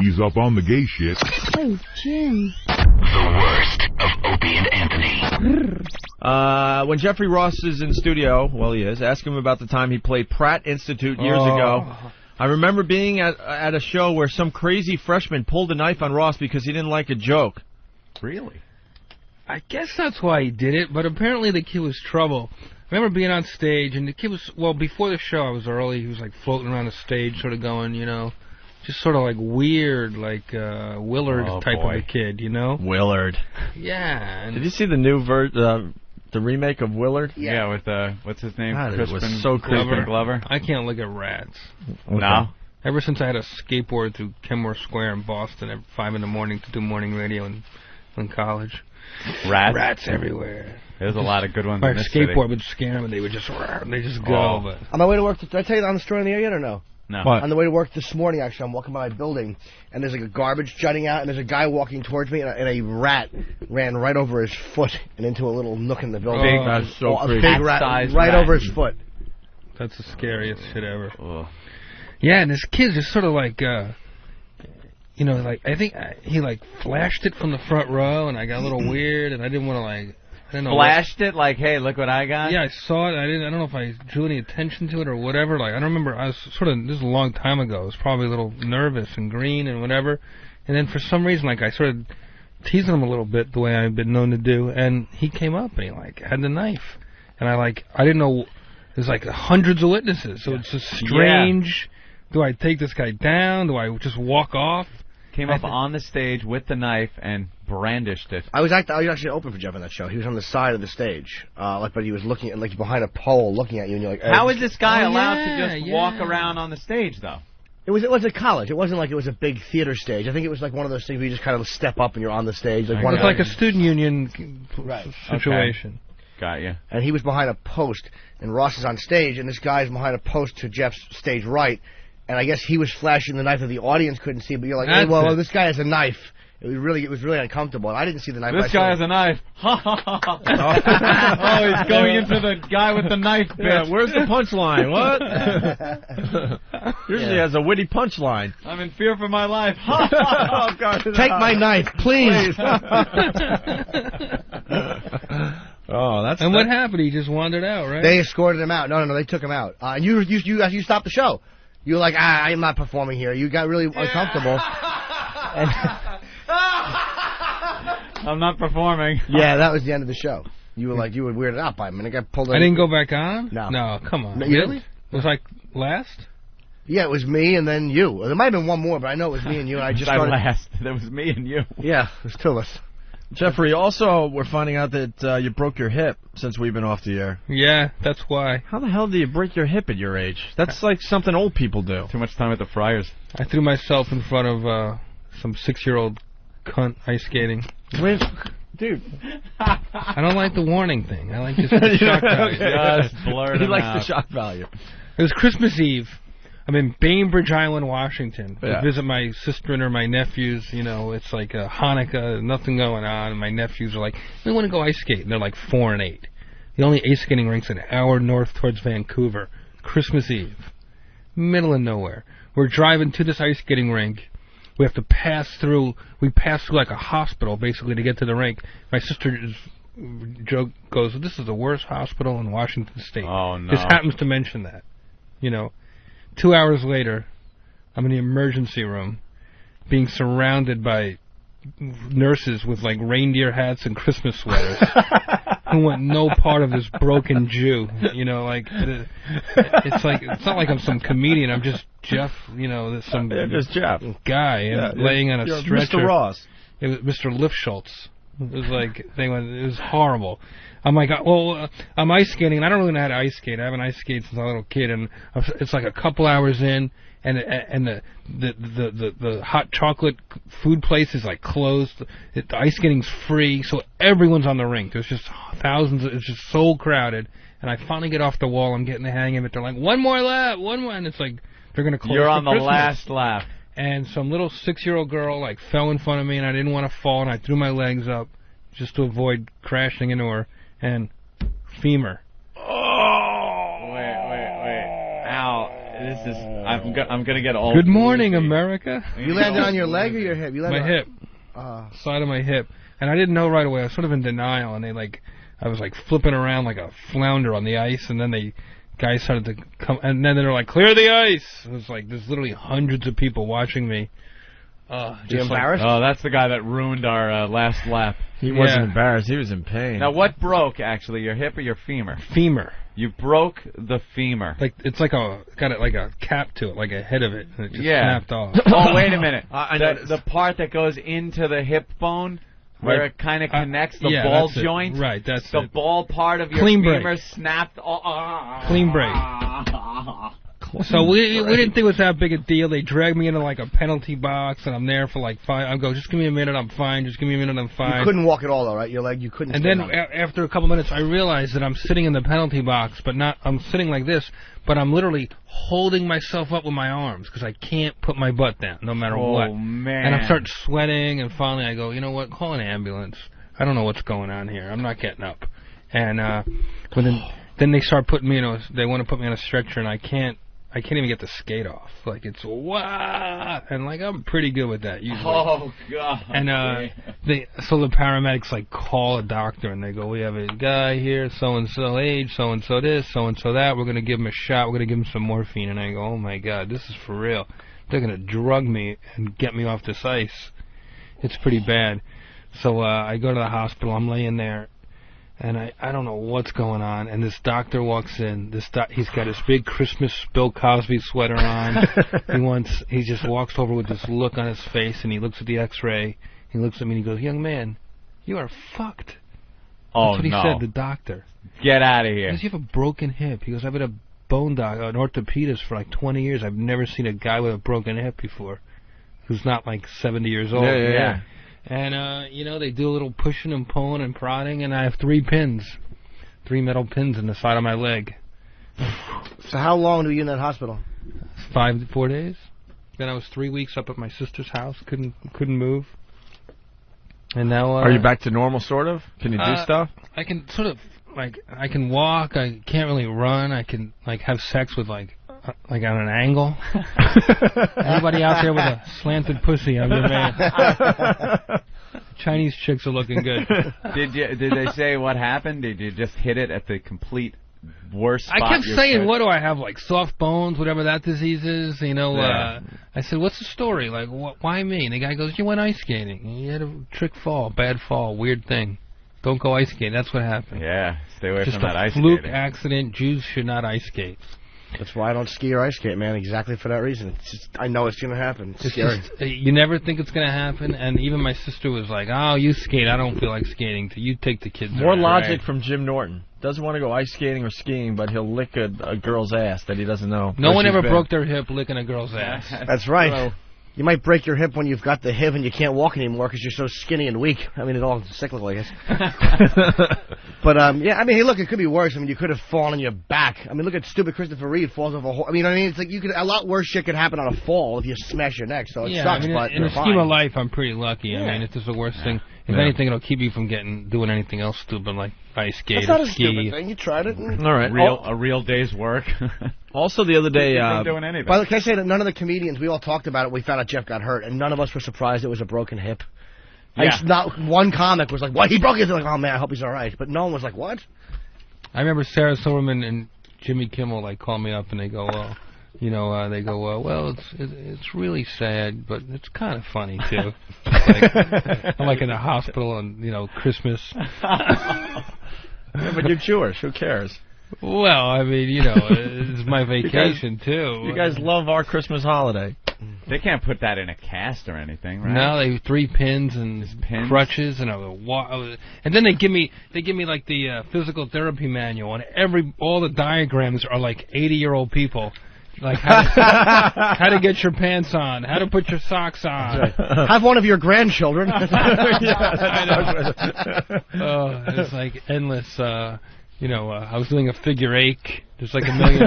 He's up on the gay shit. Oh, Jim. The worst of Opie and Anthony. When Jeffrey Ross is in studio, well, he is, ask him about the time he played Pratt Institute years ago. I remember being at a show where some crazy freshman pulled a knife on Ross because he didn't like a joke. Really? I guess that's why he did it, but apparently the kid was trouble. I remember being on stage, and the kid was, well, before the show, I was early. He was, like, floating around the stage, sort of going, you know, just sort of, like, weird, like, Willard type of a kid, you know? Willard. Yeah. And did you see the new the remake of Willard? Yeah, with, what's his name? God, it was Crispin so creepy. Glover. I can't look at rats. Okay. No? Ever since I had a skateboard through Kenmore Square in Boston at 5 in the morning to do morning radio in college. Rats? Rats everywhere. There's a lot of good ones My in this skateboard city. would scare them and they would just go. Oh. But On my way to work, did I tell you on the story in the air yet or no? No. What? On the way to work this morning, actually, I'm walking by my building, and there's like a garbage jutting out, and there's a guy walking towards me, and a rat ran right over his foot and into a little nook in the building. That's so a creepy. big rat right over his foot. That's the scariest shit ever. Ugh. Yeah, and this kid just sort of like, you know, like, I think he like flashed it from the front row, and I got a little weird, and I didn't want to like, I didn't know. Flashed it like, hey, look what I got? Yeah, I saw it. I don't know if I drew any attention to it or whatever. Like, I don't remember. I was sort of, this is a long time ago. I was probably a little nervous and green and whatever. And then for some reason, like, I started teasing him a little bit the way I've been known to do. And he came up and he like had the knife. And I didn't know. There's like hundreds of witnesses, so it's just strange. Yeah. Do I take this guy down? Do I just walk off? Came up on the stage with the knife and brandished it. I was actually open for Jeff on that show. He was on the side of the stage, but he was looking at, like, behind a pole, looking at you, and you're like, how is this guy allowed to just walk around on the stage, though? It was at college. It wasn't like it was a big theater stage. I think it was like one of those things where you just kind of step up and you're on the stage. Like It's like a student union situation. Okay. Got you. And he was behind a post, and Ross is on stage, and this guy's behind a post to Jeff's stage right. And I guess he was flashing the knife that the audience couldn't see, but you're like, hey, well, this guy has a knife. It was really uncomfortable. And I didn't see the knife. This guy has a knife. Oh, he's going into the guy with the knife bit. Yeah, where's the punchline? What? Usually has a witty punchline. I'm in fear for my life. Oh, God. Take my knife, please. Oh, that's. And what happened? He just wandered out, right? They escorted him out. No, they took him out. And you stopped the show. You were like, I'm not performing here. You got really uncomfortable. I'm not performing. Yeah, that was the end of the show. You were like, you were weirded out by him, and it got pulled out. I didn't go back on? No. No, come on. No, you really? Was I last? Yeah, it was me and then you. There might have been one more, but I know it was me and you, and I just started... last. That was me and you. Yeah, it was two of us. Jeffrey, also, we're finding out that you broke your hip since we've been off the air. Yeah, that's why. How the hell do you break your hip at your age? That's like something old people do. Too much time at the Friars. I threw myself in front of some 6-year-old cunt ice skating. Dude. I don't like the warning thing. I like just the shock value. Just blurt He him likes out. the shock value. It was Christmas Eve. I'm in Bainbridge Island, Washington, to visit my sister and my nephews. You know, it's like a Hanukkah, nothing going on. And my nephews are like, we want to go ice skate. And they're like 4 and 8. The only ice skating rink's an hour north towards Vancouver. Christmas Eve. Middle of nowhere. We're driving to this ice skating rink. We have to pass through like a hospital, basically, to get to the rink. My sister goes, this is the worst hospital in Washington State. Oh, no. Just happens to mention that. You know. 2 hours later, I'm in the emergency room, being surrounded by nurses with like reindeer hats and Christmas sweaters, who want no part of this broken Jew. You know, like it's not like I'm some comedian. I'm just Jeff. You know, some just Jeff guy laying on a stretcher. Mr. Ross. It was Mr. Lifschultz. It was like it was horrible. I'm like, well, I'm ice skating, and I don't really know how to ice skate. I haven't ice skated since I was a little kid, and it's like a couple hours in, and the hot chocolate food place is like closed. The ice skating's free, so everyone's on the rink. There's just thousands. It's just so crowded, and I finally get off the wall. I'm getting the hang of it. They're like, one more lap, and it's like they're gonna close. You're on for the Christmas. last lap. And some little 6-year-old girl like fell in front of me, and I didn't want to fall, and I threw my legs up just to avoid crashing into her. And femur. Oh! Wait. Ow. This is. I'm gonna get all. Good morning, America. You landed on your leg or your hip? You landed My on hip. Side of my hip. And I didn't know right away. I was sort of in denial, and I was like flipping around like a flounder on the ice, and then guys started to come, and then they were like, "Clear the ice!" It was like there's literally hundreds of people watching me. You embarrassed? Oh, that's the guy that ruined our last lap. He wasn't embarrassed. He was in pain. Now, what broke actually? Your hip or your femur? Femur. You broke the femur. Like it's like got like a cap to it, like a head of it, and it just snapped off. Oh, wait a minute. The part that goes into the hip bone. Where it kind of connects the ball joint. Right, that's the it. ball part of your Clean femur break. snapped. Clean break. So we didn't think it was that big a deal. They dragged me into like a penalty box, and I'm there for like 5. I go, just give me a minute, I'm fine. Just give me a minute, I'm fine. You couldn't walk at all, though, right? Your leg, you couldn't. And then after a couple minutes, I realized that I'm sitting in the penalty box, but not. I'm sitting like this, but I'm literally holding myself up with my arms because I can't put my butt down, no matter what. Oh man! And I start sweating, and finally I go, you know what? Call an ambulance. I don't know what's going on here. I'm not getting up. And but then they start putting me in they want to put me on a stretcher, and I can't even get the skate off. Like it's and like I'm pretty good with that usually. Oh god! And so the paramedics like call a doctor, and they go, we have a guy here, so and so age, so and so this, so and so that. We're gonna give him a shot. We're gonna give him some morphine. And I go, oh my god, this is for real. They're gonna drug me and get me off this ice. It's pretty bad. So I go to the hospital. I'm laying there. And I don't know what's going on, and this doctor walks in. He's got his big Christmas Bill Cosby sweater on. He just walks over with this look on his face, and he looks at the X-ray. He looks at me and he goes, "Young man, you are fucked." Oh, that's what he said, the doctor. Get out of here. He goes, you have a broken hip. He goes, I've been a bone doctor, an orthopedist for like 20 years. I've never seen a guy with a broken hip before who's not like 70 years old. Yeah. And, they do a little pushing and pulling and prodding, and I have 3 metal pins in the side of my leg. So how long were you in that hospital? 4 days. Then I was 3 weeks up at my sister's house, couldn't move. And now... Are you back to normal, sort of? Can you do stuff? I can sort of, I can walk, I can't really run, I can, have sex with, on an angle. Anybody out there with a slanted pussy, I'm your man. Chinese chicks are looking good. Did they say what happened? Did you just hit it at the complete worst spot? I kept saying, what do I have, soft bones, whatever that disease is, I said, what's the story? Why me? And the guy goes, you went ice skating. You had a trick fall, bad fall, weird thing. Don't go ice skating. That's what happened. Yeah, stay away from that ice skating. Just a fluke skating. accident. Jews should not ice skate. That's why I don't ski or ice skate, man. Exactly for that reason. It's just, I know it's going to happen. It's scary. You never think it's going to happen, and even my sister was like, oh, you skate. I don't feel like skating. You take the kids More logic from Jim Norton. Doesn't want to go ice skating or skiing, but he'll lick a girl's ass that he doesn't know. No one ever broke their hip licking a girl's ass. That's right. So, you might break your hip when you've got the hip and you can't walk anymore because you're so skinny and weak. I mean, it's all cyclical, I guess. But, hey, look, it could be worse. I mean, you could have fallen on your back. I mean, look at stupid Christopher Reeve falls off a horse. I mean, it's like a lot worse shit could happen on a fall if you smash your neck, so it sucks, but in the scheme of life, I'm pretty lucky. Yeah. I mean, it's just the worst thing. If anything, it'll keep you from doing anything else stupid like ice skate or ski. That's not a stupid thing. You tried it. All right. A real day's work. Also, the other day... doing anything. By the way, can I say that none of the comedians, we all talked about it, we found out Jeff got hurt, and none of us were surprised it was a broken hip. Yeah. Not one comic was like, what? He broke his hip. Like, oh, man, I hope he's all right. But no one was like, what? I remember Sarah Silverman and Jimmy Kimmel, call me up, and they go, well... well, it's really sad, but it's kind of funny too. I'm in the hospital on Christmas. Yeah, but you're Jewish. Who cares? Well, I mean, it's my vacation too. You guys love our Christmas holiday. They can't put that in a cast or anything, right? No, they 3 pins and crutches and and then they give me the physical therapy manual, and all the diagrams are 80-year-old people. How to get your pants on, how to put your socks on. Right. Have one of your grandchildren. It's endless. I was doing a figure 8. There's a million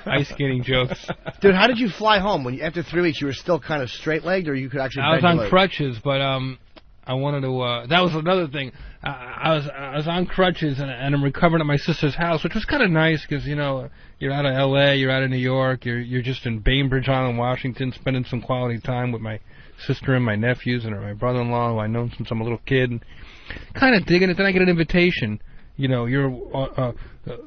ice skating jokes. Dude, how did you fly home? After 3 weeks, you were still kind of straight-legged, or you could actually? I was on crutches, but I wanted to. That was another thing. I was on crutches and I'm recovering at my sister's house, which was kind of nice because you're out of L.A., you're out of New York, you're just in Bainbridge Island, Washington, spending some quality time with my sister and my nephews and my brother-in-law, who I known since I'm a little kid. And kind of digging it. Then I get an invitation. You're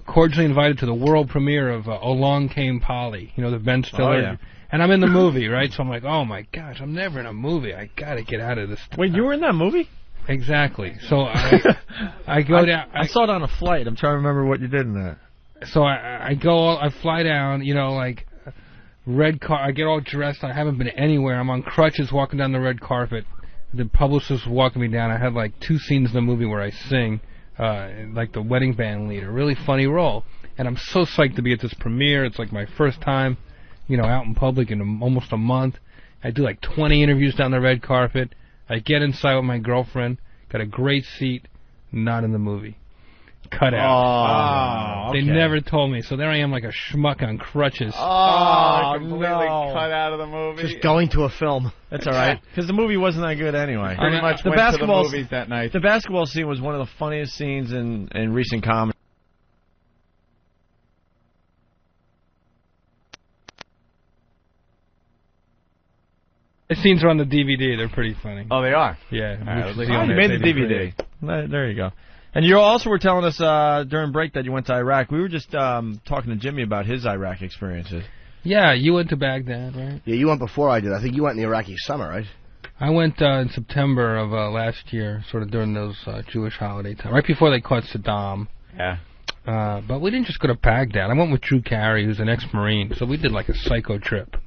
cordially invited to the world premiere of Along Came Polly. The Ben Stiller. Oh, yeah. And I'm in the movie, right? So I'm like, oh my gosh, I'm never in a movie. I gotta get out of this. Wait, you were in that movie? Exactly. So I go down. I saw it on a flight. I'm trying to remember what you did in that. So I fly down. Like red car. I get all dressed. I haven't been anywhere. I'm on crutches walking down the red carpet. The publicist was walking me down. I had like 2 scenes in the movie where I sing, like the wedding band leader. Really funny role. And I'm so psyched to be at this premiere. It's like my first time. Out in public in almost a month. I do like 20 interviews down the red carpet. I get inside with my girlfriend, got a great seat, not in the movie. Cut out. Oh, They never told me, so there I am like a schmuck on crutches. Completely cut out of the movie. Just going to a film. That's all right, because the movie wasn't that good anyway. Pretty much went to the movies that night. The basketball scene was one of the funniest scenes in recent comedy. The scenes are on the DVD. They're pretty funny. Oh, they are? Yeah. You made the DVD. There you go. And you also were telling us during break that you went to Iraq. We were just talking to Jimmy about his Iraq experiences. Yeah, you went to Baghdad, right? Yeah, you went before I did. I think you went in the Iraqi summer, right? I went in September of last year, sort of during those Jewish holiday time, right before they caught Saddam. Yeah. But we didn't just go to Baghdad. I went with Drew Carey, who's an ex-Marine, so we did like a psycho trip.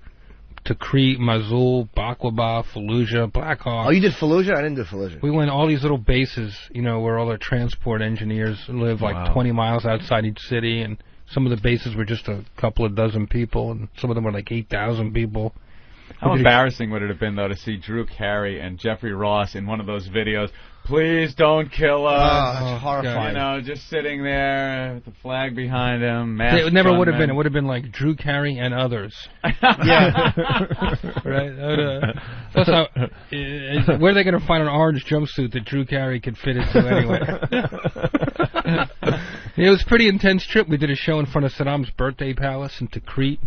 To Crete, Mosul, Baklava, Fallujah, Black Hawk. Oh, you did Fallujah? I didn't do Fallujah. We went all these little bases, where all the transport engineers live, like 20 miles outside each city, and some of the bases were just a couple of dozen people, and some of them were like 8,000 people. How embarrassing would it have been, though, to see Drew Carey and Jeffrey Ross in one of those videos? Please don't kill us. Oh, it's horrifying. Just sitting there with the flag behind him. It never would have been. It would have been like Drew Carey and others. Yeah. Right? Plus, where are they going to find an orange jumpsuit that Drew Carey could fit into anyway? It was a pretty intense trip. We did a show in front of Saddam's birthday palace in Tikrit,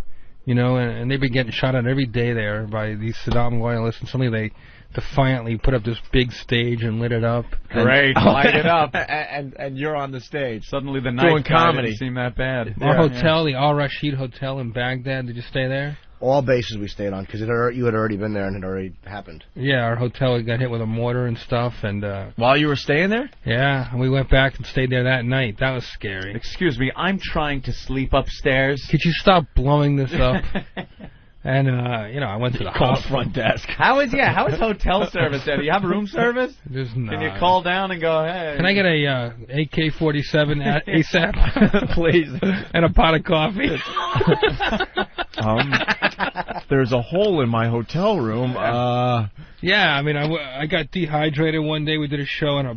and they've been getting shot at every day there by these Saddam loyalists, and suddenly they defiantly put up this big stage and lit it up. Great, light it up. And you're on the stage. Suddenly the night didn't seem that bad. Our hotel, the Al Rashid Hotel in Baghdad, did you stay there? All bases we stayed on, because you had already been there and it already happened. Yeah, our hotel got hit with a mortar and stuff. And while you were staying there? Yeah, and we went back and stayed there that night. That was scary. Excuse me, I'm trying to sleep upstairs. Could you stop blowing this up? And, I went to the front desk. How is hotel service there? Do you have room service? There's not. Can you call down and go, hey? Can I get a AK-47 ASAP? Please. And a pot of coffee? There's a hole in my hotel room. Yeah, I got dehydrated one day. We did a show in a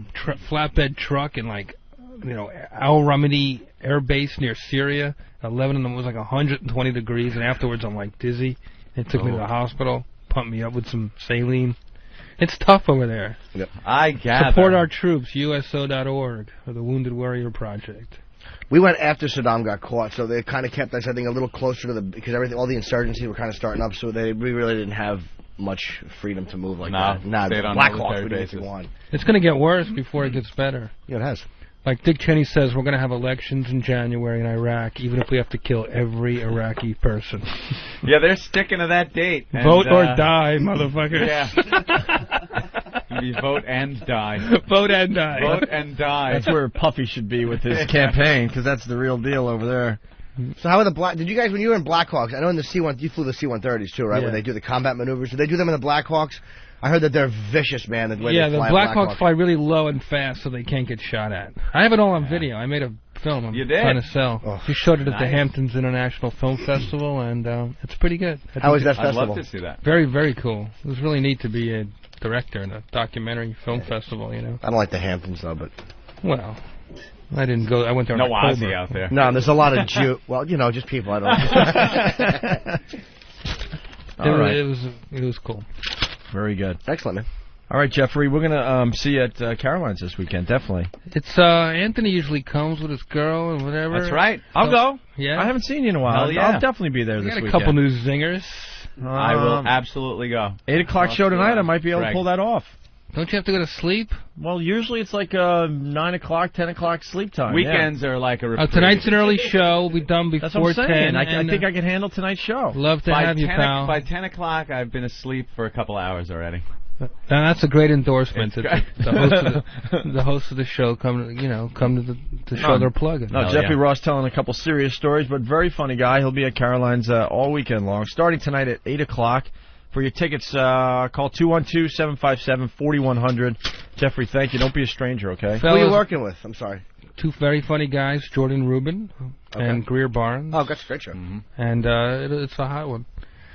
flatbed truck in, Al Ramadi Air Base near Syria. 11 of them was like 120 degrees, and afterwards I'm like dizzy. They took me to the hospital, pumped me up with some saline. It's tough over there. Yep. I gather. Support our troops, USO.org, or the Wounded Warrior Project. We went after Saddam got caught, so they kind of kept us, I think, a little closer to because all the insurgencies were kind of starting up, so we really didn't have much freedom to move like that. Nah, Black Hawk, we did what we want. It's going to get worse before it gets better. Yeah, it has. Like Dick Cheney says, we're going to have elections in January in Iraq, even if we have to kill every Iraqi person. Yeah, they're sticking to that date. Vote or die, motherfuckers. Yeah. Vote and die. Vote and die. Vote and die. That's where Puffy should be with his campaign, because that's the real deal over there. So how are did you guys, when you were in Blackhawks, I know in the C-1, you flew the C-130s too, right, yeah. where they do the combat maneuvers. Did they do them in the Blackhawks? I heard that they're vicious, man. The way yeah, they the Blackhawks fly really low and fast so they can't get shot at. I have it all on video. I made a film I'm trying to sell. Oh, we showed it at the Hamptons International Film Festival, and it's pretty good. How was that festival? I'd love to see that. Very, very cool. It was really neat to be a director in a documentary film festival, I don't like the Hamptons, though, but... Well... I didn't go. I went there. No Ozzy out there. No, there's a lot of well, just people I don't. All right. It was cool. Very good. Excellent, man. All right, Jeffrey, we're gonna see you at Caroline's this weekend, definitely. It's Anthony usually comes with his girl and whatever. That's right. I'll go. Yeah. I haven't seen you in a while. Hell yeah. I'll definitely be there this got a weekend. couple new zingers. I will absolutely go. 8 o'clock show tonight. I might be able to pull that off. Don't you have to go to sleep? Well, usually it's like 9 o'clock, 10 o'clock sleep time. Weekends are like a reprieve. Tonight's an early show. We'll be done That's what before I'm saying. 10. I think I can handle tonight's show. Love to have you, pal. By 10 o'clock, I've been asleep for a couple hours already. Now that's a great endorsement. The host of the show come to the show they're plugging. No, Jeffrey Ross telling a couple serious stories, but very funny guy. He'll be at Caroline's all weekend long, starting tonight at 8 o'clock. For your tickets, call 212-757-4100. Jeffrey, thank you. Don't be a stranger, okay? Who are you working with? I'm sorry. Two very funny guys, Jordan Rubin and Greer Barnes. Oh, that's a great show. Mm-hmm. And it's a hot one.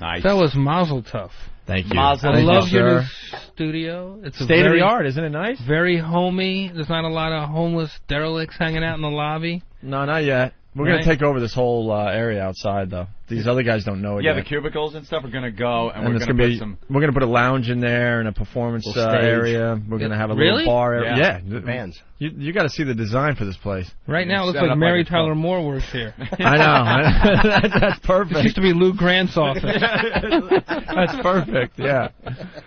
Nice. Fellas, mazel tov. Thank you. I love your new studio. It's state of the art, isn't it nice? Very homey. There's not a lot of homeless derelicts hanging out in the lobby. No, not yet. We're going to take over this whole area outside, though. These other guys don't know it yet. The cubicles and stuff are going to go, and we're going to put some... We're going to put a lounge in there and a performance area. We're going to have a little bar area. Yeah. Vans. You got to see the design for this place. Right now it looks like Mary Tyler Moore works here. I know. That's perfect. It used to be Lou Grant's office. That's perfect, yeah.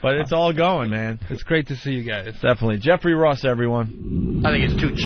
But it's all going, man. It's great to see you guys. Definitely. Jeffrey Ross, everyone. I think it's too cheap.